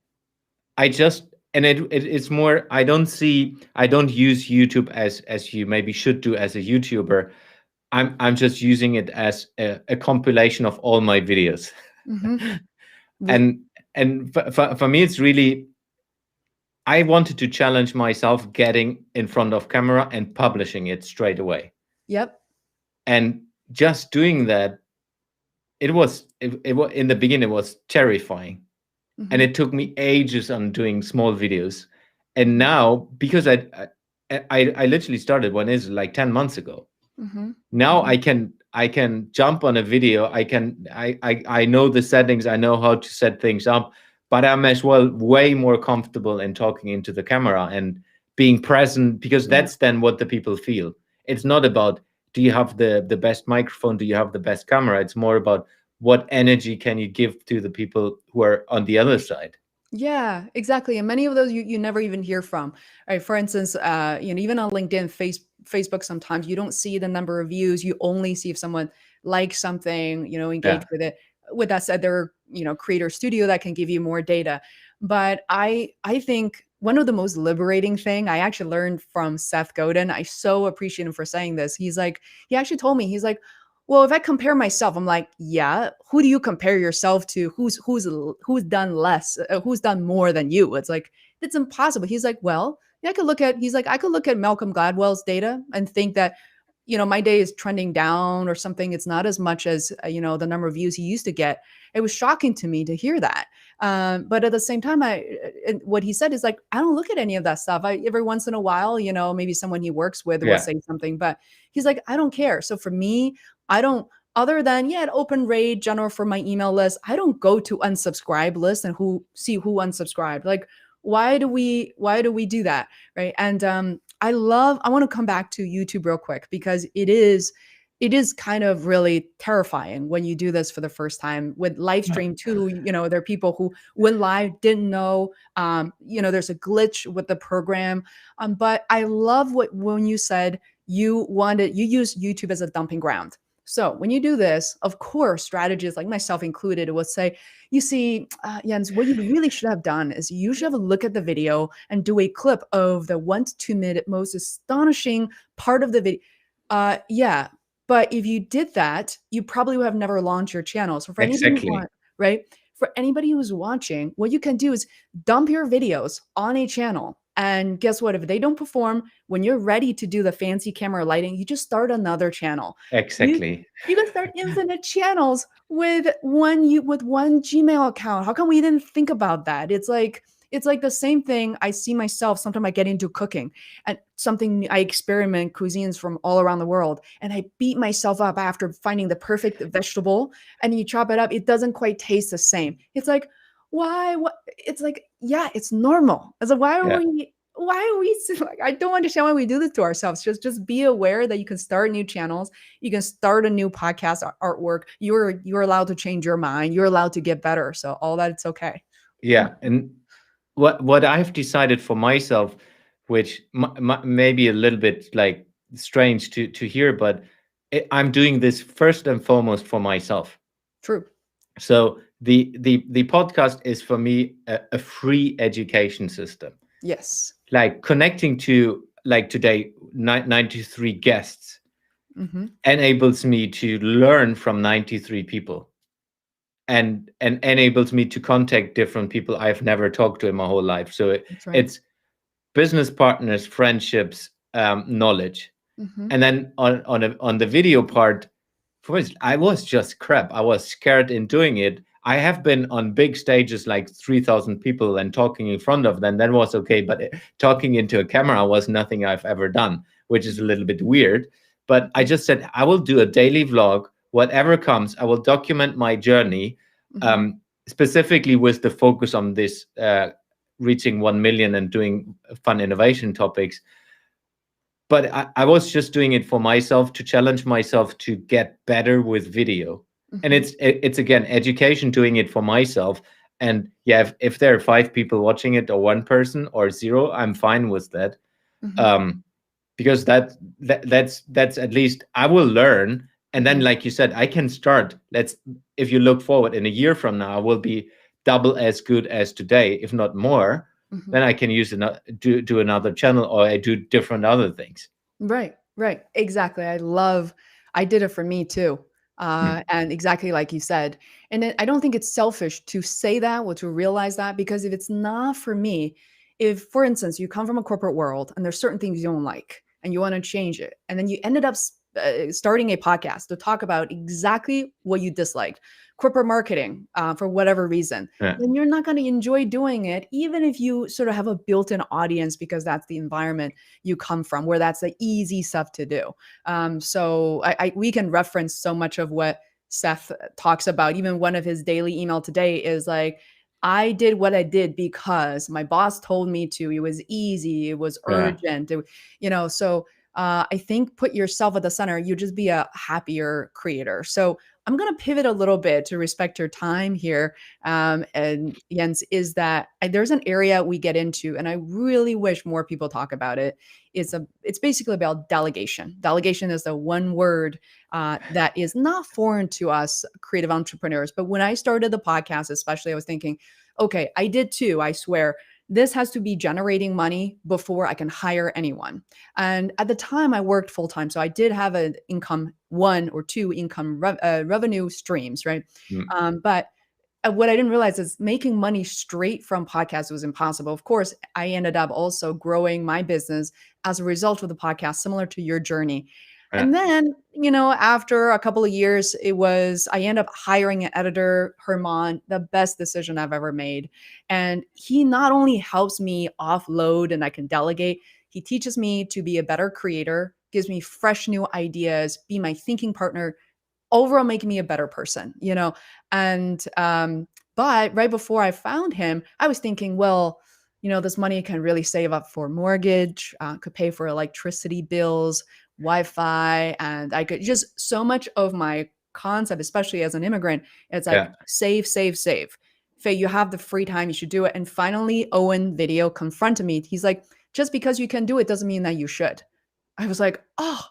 I just, and it's more. I don't use YouTube as you maybe should do as a YouTuber. I'm just using it as a compilation of all my videos. mhm. With and and for me, it's really, I wanted to challenge myself getting in front of camera and publishing it straight away. Yep. And just doing that, it was in the beginning, it was terrifying, and Mhm. it took me ages on doing small videos. And Mhm. now, because I literally started when is like 10 months ago. Mhm. Now Mhm. I can jump on a video. I know the settings, I know how to set things up, but I'm as well way more comfortable in talking into the camera and being present, because Yeah. that's then what the people feel. It's not about, do you have the best microphone, do you have the best camera? It's more about, what energy can you give to the people who are on the other side. Yeah, exactly. And many of those you never even hear from. Right. For instance, even on LinkedIn, Facebook, sometimes you don't see the number of views. You only see if someone likes something, engage Yeah. with it. With that said, there are, creator studio that can give you more data. But I think one of the most liberating thing I actually learned from Seth Godin, I so appreciate him for saying this. He actually told me, he's like, well, if I compare myself, I'm like, yeah, who do you compare yourself to? Who's done less? Who's done more than you? It's like, it's impossible. He's like, well, yeah, I could look at Malcolm Gladwell's data and think that, my day is trending down or something. It's not as much as, the number of views he used to get. It was shocking to me to hear that. But at the same time, what he said is like, I don't look at any of that stuff. Every once in a while, maybe someone he works with will Yeah. say something, but he's like, I don't care. So for me, I don't, other than, yeah, open raid general for my email list, I don't go to unsubscribe list and who unsubscribed. Like, why do we do that? Right. And I want to come back to YouTube real quick, because it is kind of really terrifying when you do this for the first time with live stream too. There are people who went live, didn't know, there's a glitch with the program. But I love when you said you use YouTube as a dumping ground. So when you do this, of course, strategists like myself included would say, you see, Jens, what you really should have done is you should have a look at the video and do a clip of the 1 to 2 minute most astonishing part of the video. Yeah, but if you did that, you probably would have never launched your channel. So for anybody who Exactly. want, right? For anybody who's watching, what you can do is dump your videos on a channel. And guess what? If they don't perform, when you're ready to do the fancy camera lighting, you just start another channel. You Exactly. you can start infinite channels with one Gmail account. How come we didn't think about that? It's like the same thing. I see myself sometimes. I get into cooking and something, I experiment cuisines from all around the world, and I beat myself up after finding the perfect vegetable, and you chop it up, it doesn't quite taste the same. It's like, why? What? It's like, yeah, it's normal. It's like, Yeah. why are we like, I don't understand why we do this to ourselves. Just be aware that you can start new channels, you can start a new podcast artwork. You're allowed to change your mind. You're allowed to get better. So all that, it's okay. Yeah. And what I've decided for myself, which may be a little bit like strange to hear, but I'm doing this first and foremost for myself. True. So the podcast is for me a free education system, Yes. like connecting to, like today, 93 guests Mm-hmm. enables me to learn from 93 people, and enables me to contact different people I've never talked to in my whole life. So That's right. it's business partners, friendships, knowledge. Mm-hmm. And then on the video part, first I was just crap. I was scared in doing it. I have been on big stages like 3,000 people and talking in front of them. That was okay, but talking into a camera was nothing I've ever done, which is a little bit weird. But I just said I will do a daily vlog, whatever comes. I will document my journey, Mm-hmm. specifically with the focus on this, reaching 1 million and doing fun innovation topics. But I was just doing it for myself, to challenge myself to get better with video. And Mm-hmm. it's again education, doing it for myself. And yeah, if there are 5 people watching it, or 1 person, or 0, I'm fine with that. Mm-hmm. um because that's at least I will learn. And then, Mm-hmm. like you said, I can start. Let's If you look forward, in a year from now, I will be double as good as today, if not more. Mm-hmm. Then I can use another, do another channel, or I do different other things. Right, right. Exactly. I did it for me too. Hmm. And exactly like you said. And I don't think it's selfish to say that or to realize that, because if it's not for me, if, for instance, you come from a corporate world and there's certain things you don't like and you want to change it, and then you ended up starting a podcast to talk about exactly what you disliked, corporate marketing, for whatever reason, Yeah. then you're not going to enjoy doing it, even if you sort of have a built-in audience, because that's the environment you come from, where that's the easy stuff to do. So we can reference so much of what Seth talks about. Even one of his daily email today is like, I did what I did because my boss told me to. It was easy. It was Yeah. urgent. So I think put yourself at the center. You just be a happier creator. So I'm going to pivot a little bit to respect your time here. And Jens, is that there's an area we get into, and I really wish more people talk about it. It's basically about delegation. Delegation is the one word that is not foreign to us creative entrepreneurs. But when I started the podcast, especially, I was thinking, okay, I did too, I swear. This has to be generating money before I can hire anyone. And at the time, I worked full time, so I did have an income, one or two income revenue streams, right? Mm. But what I didn't realize is making money straight from podcasts was impossible. Of course, I ended up also growing my business as a result of the podcast, similar to your journey. Yeah. And then, after a couple of years, I ended up hiring an editor, Herman, the best decision I've ever made. And he not only helps me offload and I can delegate, he teaches me to be a better creator, gives me fresh new ideas, be my thinking partner, overall making me a better person, And but right before I found him, I was thinking, well, this money can really save up for mortgage, could pay for electricity bills, Wi-Fi, and I could just so much of my concept, especially as an immigrant, it's like Yeah. save, save, save. Faye, you have the free time, you should do it. And finally, Owen Video confronted me. He's like, just because you can do it doesn't mean that you should. I was like, oh.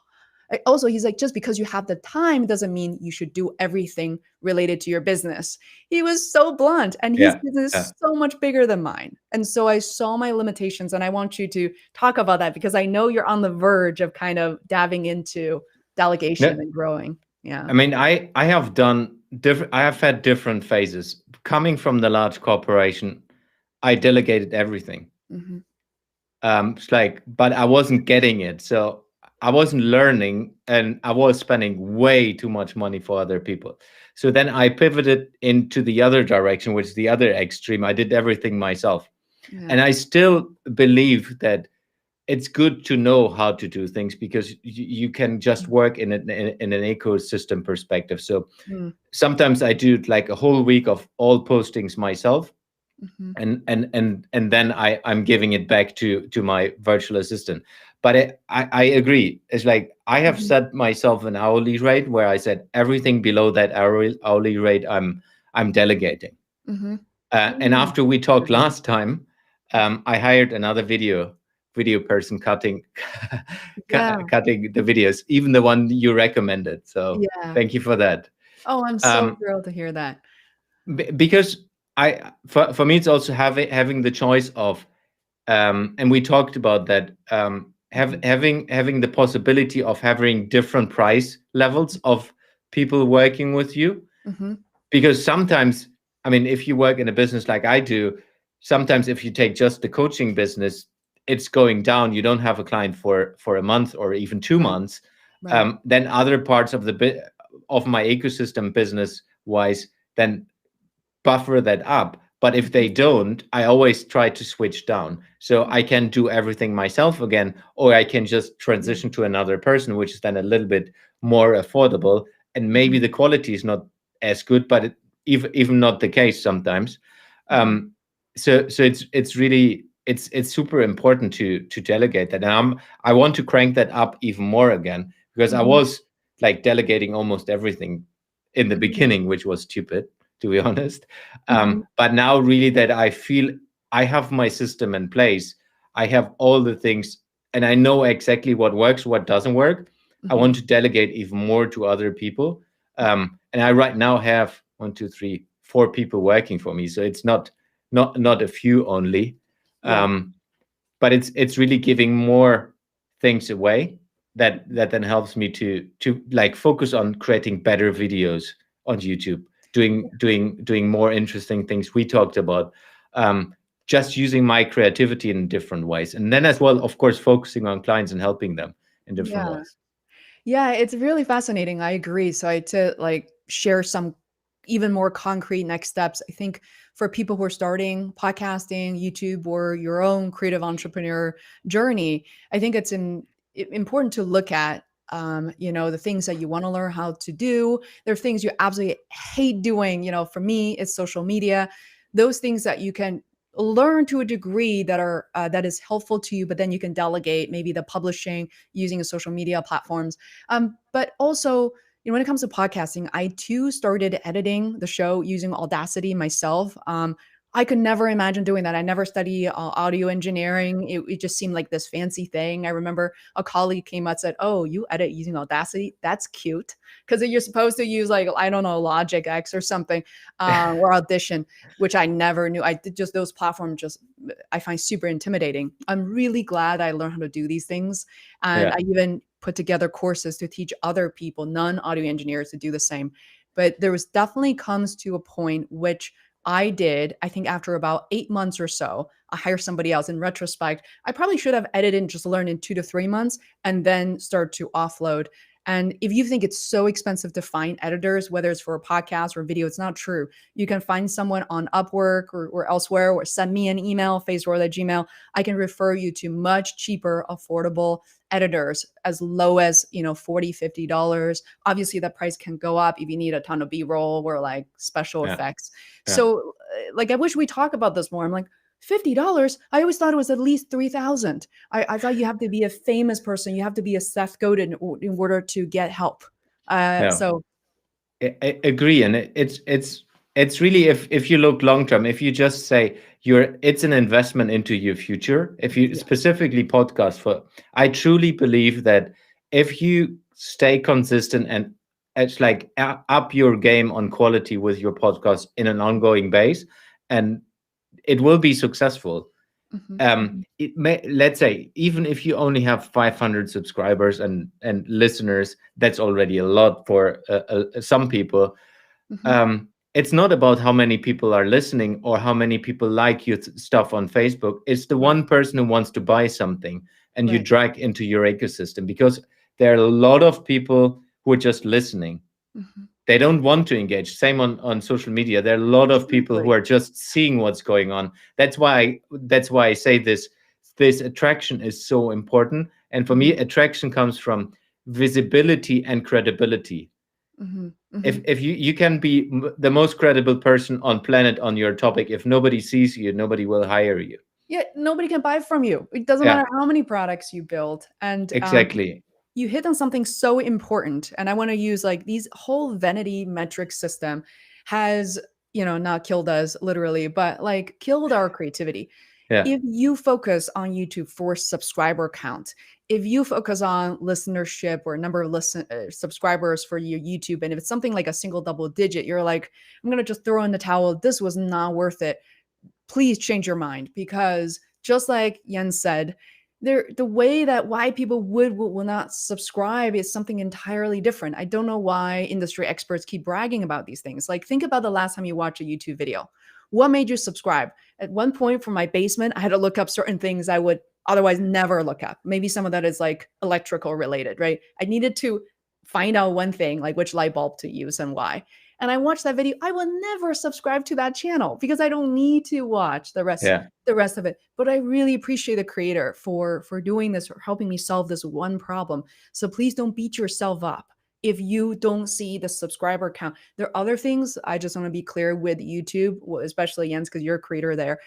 Also, he's like, just because you have the time doesn't mean you should do everything related to your business. He was so blunt, and his Yeah. business Yeah. is so much bigger than mine. And so I saw my limitations, and I want you to talk about that because I know you're on the verge of kind of diving into delegation No, and growing. Yeah. I mean, I have done different. I have had different phases. Coming from the large corporation, I delegated everything. Mm-hmm. It's like, but I wasn't getting it, so I wasn't learning, and I was spending way too much money for other people. So then I pivoted into the other direction, which is the other extreme. I did everything myself, Yeah. and I still believe that it's good to know how to do things because you can just work in an ecosystem perspective. So Mm-hmm. sometimes I do like a whole week of all postings myself, Mm-hmm. and then I'm giving it back to my virtual assistant. But I agree. It's like I have Mm-hmm. set myself an hourly rate where I said everything below that hourly rate I'm delegating. Mm-hmm. And Mm. after we talked last time, I hired another video person cutting Yeah. cutting the videos, even the one you recommended. So Yeah. thank you for that. Oh, I'm so Um, thrilled to hear that. because for me it's also having the choice of and we talked about that Mhm. having the possibility of having different price levels of people working with you, Mhm. because sometimes, I mean, if you work in a business like I do, sometimes if you take just the coaching business, it's going down. You don't have a client for a month or even two Right. months. Right. Then other parts of of my ecosystem business wise, then buffer that up. But if Mhm. they don't, I always try to switch down. So I can do everything myself again, or I can just Mhm. transition to another person, which is then a little bit more affordable. And maybe Mhm. the quality is not as good, but even not the case sometimes. Mhm. Um, so it's really it's super important to delegate that. And I want to crank that up even more again, because I Mhm. was like delegating almost everything in the Mhm. beginning, which was stupid, to be honest. Mhm. But now, really, that I feel I have my system in place, I have all the things, and I know exactly what works, what doesn't work. I Mhm. want to delegate even more to other people. And I right now have one, two, three, four people working for me, so it's not a few only. Yeah. Um, but it's really giving more things away that then helps me to like focus on creating better videos on YouTube, doing more interesting things we talked about, just using my creativity in different ways, and then as well, of course, focusing on clients and helping them in different Yeah. ways. Yeah, it's really fascinating. I agree. So I to like share some even more concrete next steps. I think for people who are starting podcasting, YouTube, or your own creative entrepreneur journey, I think it's important to look at the things that you want to learn how to do. There are things you absolutely hate doing. For me, it's social media. Those things that you can learn to a degree that is helpful to you, but then you can delegate maybe the publishing using a social media platforms. But also, when it comes to podcasting, I too started editing the show using Audacity myself. I could never imagine doing that. I never studied audio engineering. It just seemed like this fancy thing. I remember a colleague came up and said, "Oh, you edit using Audacity? That's cute." Because you're supposed to use like, I don't know, Logic X or something, or Audition, which I never knew. I did just those platforms. Just I find super intimidating. I'm really glad I learned how to do these things, and Yeah. I even put together courses to teach other people, non-audio engineers, to do the same. But there was definitely comes to a point which I think after about 8 months or so, I hire somebody else. In retrospect, I probably should have edited and just learned in 2 to 3 months and then start to offload. And if you think it's so expensive to find editors, whether it's for a podcast or video, it's not true. You can find someone on Upwork or elsewhere, or send me an email, Feisworld at Gmail. I can refer you to much cheaper, affordable editors as low as, $40, $50. Obviously, the price can go up if you need a ton of B-roll or like special Yeah. effects. Yeah. So, like, I wish we talk about this more. I'm like, $50? I always thought it was at least 3,000. I thought you have to be a famous person. You have to be a Seth Godin in order to get help. No. So I agree, and it's really, if you look long term, if you just say it's an investment into your future. If you yeah. specifically podcast for, I truly believe that if you stay consistent and it's like up your game on quality with your podcast in an ongoing base, and it will be successful. Mhm, mhm. It may, let's say, even if you only have 500 subscribers and listeners, that's already a lot for some people. Mhm. It's not about how many people are listening or how many people like your stuff on Facebook. It's the Right, one person who wants to buy something and you right. drag into your ecosystem, because there are a lot of people who are just listening. Mhm. They don't want to engage. Same on social media. There are a lot of people who Exactly. are just seeing what's going on. That's why I say this attraction is so important. And for me, Mhm, attraction comes from visibility and credibility. mhm, If you can be the most credible person on planet on your topic, if nobody sees you, nobody will hire you. Yeah, nobody can buy from you. It doesn't Yeah, matter how many products you build. And exactly. you hit on something so important. And I want to use like these whole vanity metric system has, not killed us literally, but like killed our creativity. Yeah, If you focus on YouTube for subscriber count, if you focus on listenership or number of subscribers for your YouTube, and if it's something like a single double digit, you're like, I'm gonna just throw in the towel. This was not worth it. Please change your mind, because just like Jens said, the way that why people will not subscribe is something entirely different. I don't know why industry experts keep bragging about these things. Like, think about the last time you watched a YouTube video. What made you subscribe? At one point from my basement, I had to look up certain things I would otherwise never look up. Maybe some of that is like electrical related, right? I needed to find out one thing, like which light bulb to use and why. And I watched that video, I will never subscribe to that channel because I don't need to watch yeah, the rest of it. But I really appreciate the creator for doing this, or helping me solve this one problem. So please don't beat yourself up if you don't see the subscriber count. There are other things I just want to be clear with YouTube, especially Jens, because you're a creator there.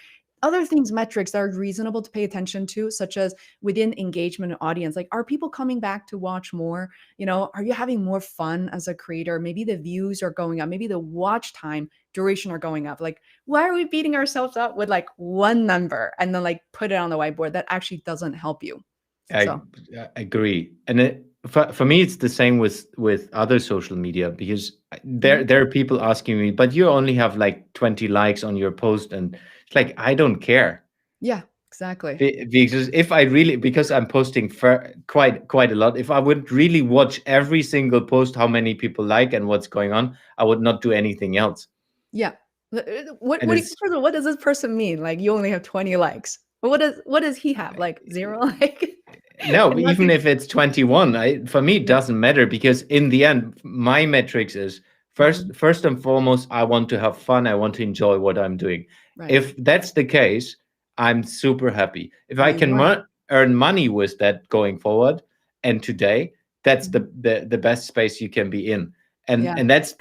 Other things, metrics that are reasonable to pay attention to, such as within engagement and audience. Like, are people coming back to watch more? Are you having more fun as a creator? Maybe the views are going up, maybe the watch time duration are going up. Like, why are we beating ourselves up with like one number and then like put it on the whiteboard? That actually doesn't help you. I, So I agree. And for me, it's the same with other social media, because mhm. there are people asking me, but you only have like 20 likes on your post, and it's like, I don't care. Yeah, exactly. Because if I really, because I'm posting for quite a lot, if I would really watch every single post, how many people like and what's going on, I would not do anything else. Yeah. What And what do it's, first of all, what does this person mean? Like, you only have 20 likes. What does he have? Like zero like? No, And that's even if it's 21, for me it yeah. doesn't matter, because in the end, my metrics is Mhm. first and foremost, I want to have fun. I want to enjoy what I'm doing. Right. If that's the case, I'm super happy. If I You can are. earn money with that going forward, and today, that's Mhm. the best space you can be in. Yeah. And that's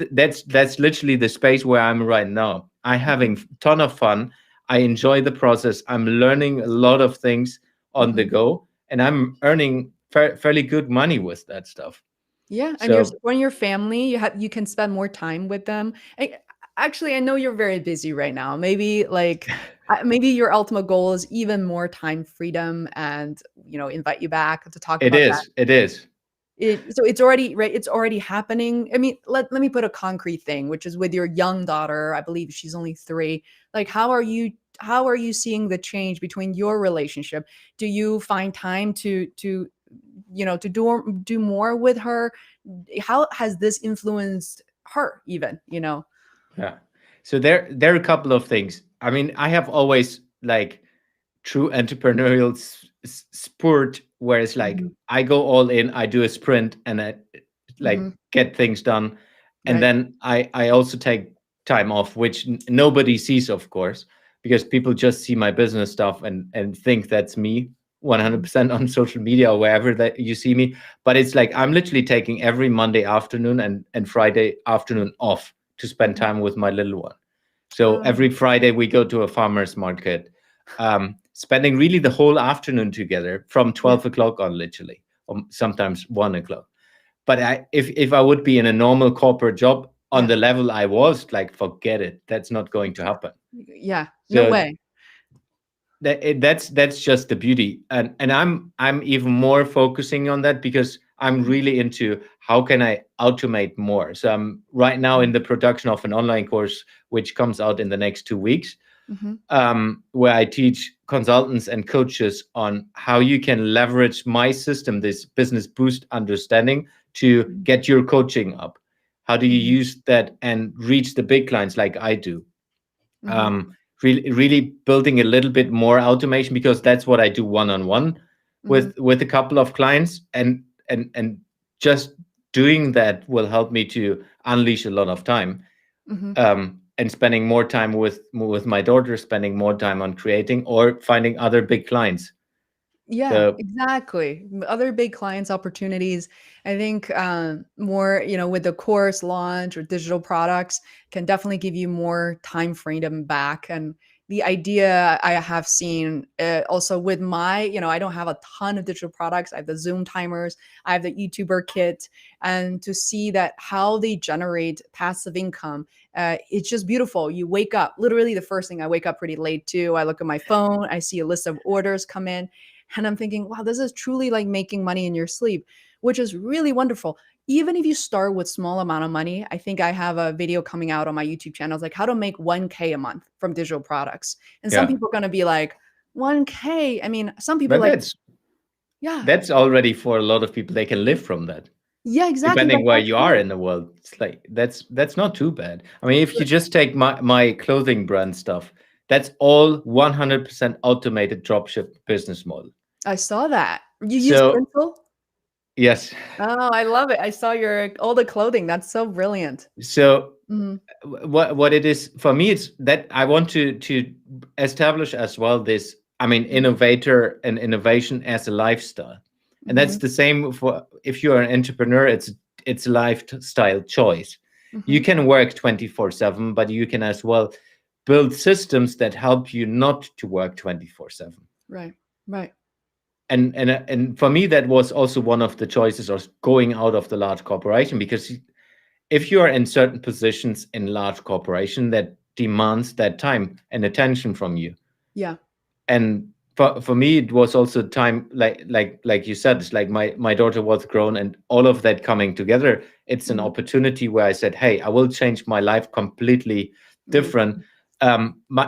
literally the space where I'm right now. I Mhm. having ton of fun. I enjoy the process. I'm learning a lot of things on the Mhm. go, and I'm earning fairly good money with that stuff. Yeah, and you're So supporting your family, you can spend more time with them. Actually, I know you're very busy right now. Maybe, like, maybe your ultimate goal is even more time freedom and, invite you back to talk it about that. is, it is. So it's already right, it's already happening. I mean, let me put a concrete thing, which is with your young daughter. I believe she's only 3. Like, how are you seeing the change between your relationship? Do you find time to do more with her? How has this influenced her even? Yeah. So there are a couple of things. I mean, I have always like true entrepreneurial spurt where it's like Mhm, I go all in, I do a sprint, and I like mhm, get things done, and right, then I also take time off, which nobody sees, of course, because people just see my business stuff and think that's me mhm, 100% on social media or wherever that you see me. But it's like I'm literally taking every Monday afternoon and Friday afternoon off to spend mhm. time with my little one. So Um, every Friday we go to a farmer's market, spending really the whole afternoon together from yeah, 12 o'clock on, literally, or sometimes 1 o'clock. But if I would be in a normal corporate job on yeah, the level I was, like, forget it. That's not going to happen. yeah, no So way. that's just the beauty, and I'm even more focusing on that because I'm Mhm, really into how can I automate more. So I'm right now in mhm, the production of an online course which comes out in the next 2 weeks, mhm, where I teach consultants and coaches on how you can leverage my system, this business boost understanding, to mhm, get your coaching up. How do you mhm, use that and reach the big clients like I do? mhm, Really building a little bit more automation, because that's what I do one on one mhm, with a couple of clients, and just doing that will help me to unleash a lot of time, mhm. and spending more time with my daughter, spending more time on creating or finding other big clients. Yeah, So exactly. Other big clients opportunities. I think more, with the course launch or digital products can definitely give you more time freedom back. And the idea I have seen also with I don't have a ton of digital products. I have the Zoom timers, I have the YouTuber kit, and to see that how they generate passive income, it's just beautiful. You wake up, literally the first thing, I wake up pretty late too. I look at my phone, I see a list of orders come in, and I'm thinking, wow, this is truly like making money in your sleep, which is really wonderful. Even if you start with small amount of money, I think I have a video coming out on my YouTube channel. It's like how to make 1K a month from digital products. And some yeah, people are going to be like, 1K. I mean, some people but like, that's yeah, that's already, for a lot of people, they can live from that, yeah, exactly. depending Like where that's you are great. in the world. It's like that's not too bad. I mean, if you just take my clothing brand stuff, that's all 100% automated dropship business model. I saw that. You use So Printful? yes. Oh, I love it. I saw your all the clothing. That's so brilliant. So Mhm, what it is for me, it's that I want to establish as well this, I mean, mhm, innovator and innovation as a lifestyle. And that's mhm, the same for, if you're an entrepreneur, it's a lifestyle choice. You mhm. can work 24/7, but you can as well build systems that help you not to work 24/7. Right, right. And for me, that was also one of the choices of going out of the large corporation, because if you are in certain positions in large corporation, that demands that time and attention from you. Yeah. And for me, it was also time, like you said, it's like my daughter was grown, and all of that coming together, it's an Mhm. opportunity where I said, hey, I will change my life completely Right. different.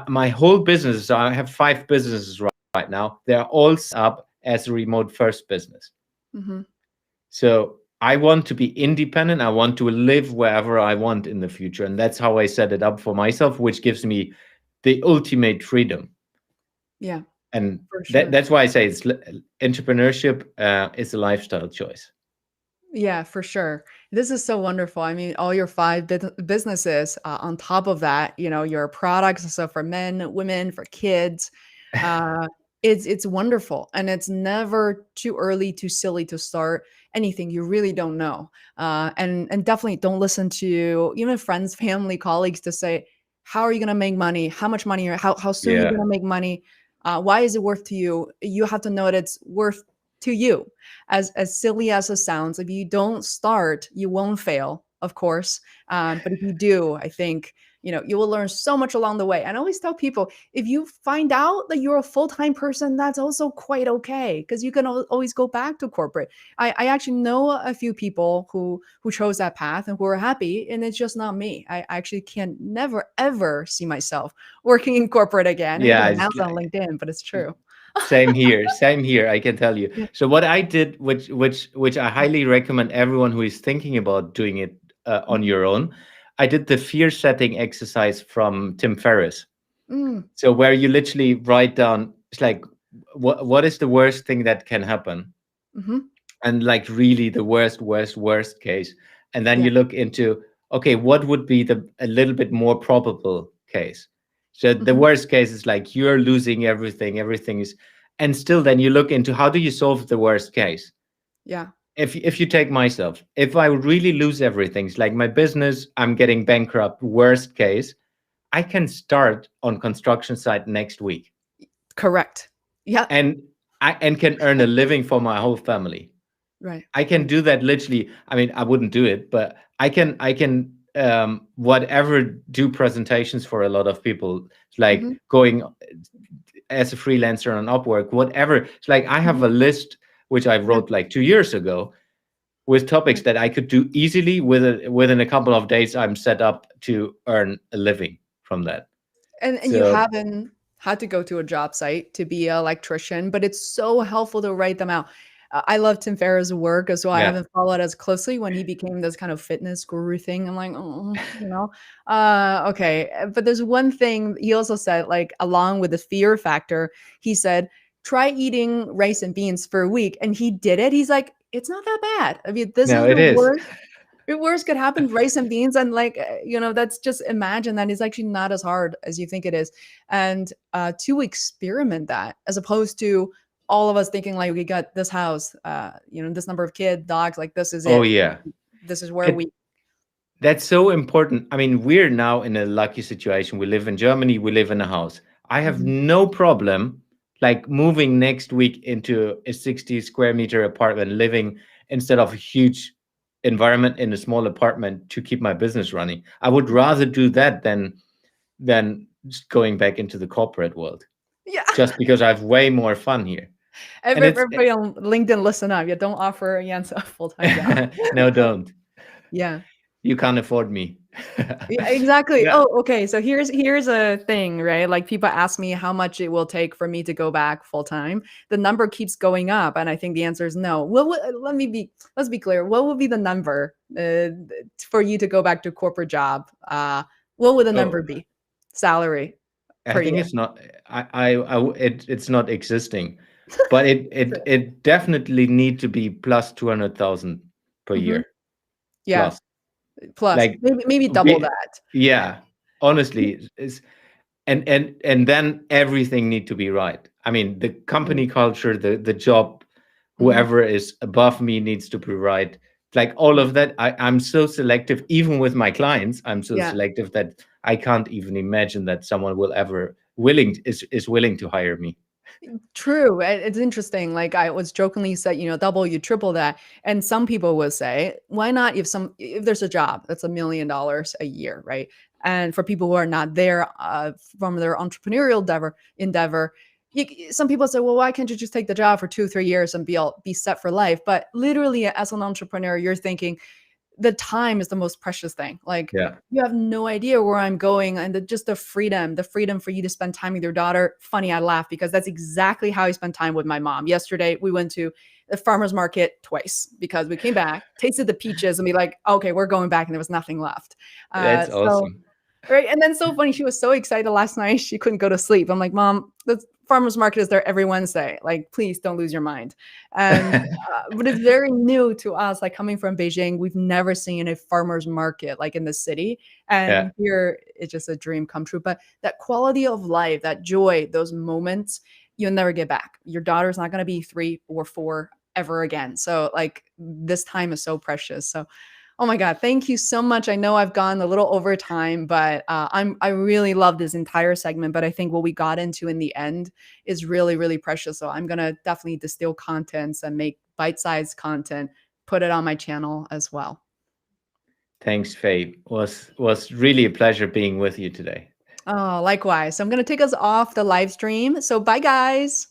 My whole business, so I have 5 businesses right now, they're all set up as a remote first business. Mhm. So I want to be independent. I want to live wherever I want in the future. And that's how I set it up for myself, which gives me the ultimate freedom. Yeah. And For sure. that's why I say entrepreneurship is a lifestyle choice. Yeah, for sure. This is so wonderful. I mean, all your five businesses, on top of that, your products, so for men, women, for kids, uh, it's wonderful, and it's never too early, too silly to start anything you really don't know. And definitely don't listen to even friends, family, colleagues to say, how are you going to make money? How much money? Or how soon you're Yeah. going to make money? Why is it worth to you? You have to know that it's worth to you. As silly as it sounds, if you don't start, you won't fail, of course. But if you do, I think you will learn so much along the way. And I always tell people, if you find out that you're a full-time person, that's also quite okay, because you can always go back to corporate. I actually know a few people who chose that path and who are happy, and it's just not me. I actually can never ever see myself working in corporate again. I even Yeah, it's announced on LinkedIn, but it's true. same here. Same here, I can tell you. Yeah. So what I did, which I highly recommend everyone who is thinking about doing it on Mhm. your own, I did the fear setting exercise from Tim Ferriss. Mm, So where you literally write down, it's like, what is the worst thing that can happen? mhm. And like really the worst case. And then Yeah. you look into, okay, what would be the a little bit more probable case? So the Mhm. worst case is like you're losing everything, everything is, and still then you look into how do you solve the worst case? Yeah. If you take myself, if I really lose everything, it's like my business, I'm getting bankrupt, worst case, I can start on construction site next week Correct. Yeah. and and can earn a living for my whole family. Right. I can do that literally. I mean, I wouldn't do it, but I can whatever do presentations for a lot of people, like Mhm. going as a freelancer on Upwork, whatever. It's like I have Mhm. a list which I Yeah. wrote like 2 years ago with topics Right. that I could do easily within a couple of days. I'm set up to earn a living from that. And you So haven't had to go to a job site to be an electrician, but it's so helpful to write them out. I love Tim Ferriss' work as well. I yeah, haven't followed as closely when he became this kind of fitness guru thing. I'm like, oh, okay. But there's one thing he also said, like, along with the fear factor, he said, try eating rice and beans for a week. And he did it. He's like, it's not that bad. I mean, this no, is it the is. worst. Your worst could happen, rice and beans, and like that's just, imagine that is actually not as hard as you think it is, and to experiment that, as opposed to all of us thinking like we got this house, this number of kids, dogs, like this is Oh it. yeah. This is where It we. That's so important. I mean, we're now in a lucky situation. We live in Germany, we live in a house. I have Mhm. no problem like moving next week into a 60 square meter apartment, living instead of a huge environment in a small apartment to keep my business running. I would rather do that than just going back into the corporate world Yeah. just because I have way more fun here. And Everybody on LinkedIn, listen up. You don't offer Jens a full-time job. no, don't. Yeah. You can't afford me. Yeah, exactly. Yeah. Oh, okay. So here's a thing, right? Like, people ask me how much it will take for me to go back full time. The number keeps going up, and I think the answer is no. Let's be clear. What would be the number for you to go back to a corporate job? What would the Oh, number be? Salary I per think year. it's not. It's not existing, but it definitely need to be plus 200,000 per Hmm. year Yeah. plus. Plus, Like, maybe double be, that. yeah. Honestly, is and then everything need to be right. I mean, the company culture, the job, Mm-hmm. whoever is above me needs to be right. Like all of that, I'm so selective. Even with my clients, I'm so Yeah. selective that I can't even imagine that someone will ever willing is willing to hire me. True. It's interesting. Like, I was jokingly said, double, you triple that. And some people would say, why not, if there's a job that's $1 million a year, right? And for people who are not there, from their entrepreneurial endeavor, some people say, well, why can't you just take the job for 2 3 years and be set for life? But literally, as an entrepreneur, you're thinking, the time is the most precious thing. Like, Yeah. you have no idea where I'm going, and just the freedom for you to spend time with your daughter. Funny, I laugh because that's exactly how I spent time with my mom. Yesterday, we went to the farmer's market twice because we came back, tasted the peaches, and be like, okay, we're going back, and there was nothing left. That's So awesome. Right. And then so funny, she was so excited last night, she couldn't go to sleep. I'm like, Mom, the farmer's market is there every Wednesday. Like, please don't lose your mind. And, but it's very new to us, like coming from Beijing, we've never seen a farmer's market like in the city. Yeah. And here it's just a dream come true. But that quality of life, that joy, those moments, you'll never get back. Your daughter's not going to be 3 or 4 ever again. So like this time is so precious. So oh my God, thank you so much. I know I've gone a little over time, but I really love this entire segment. But I think what we got into in the end is really, really precious. So I'm gonna definitely distill contents and make bite-sized content, put it on my channel as well. Thanks, Faye. Was really a pleasure being with you today. Oh, likewise. So I'm gonna take us off the live stream. So bye guys.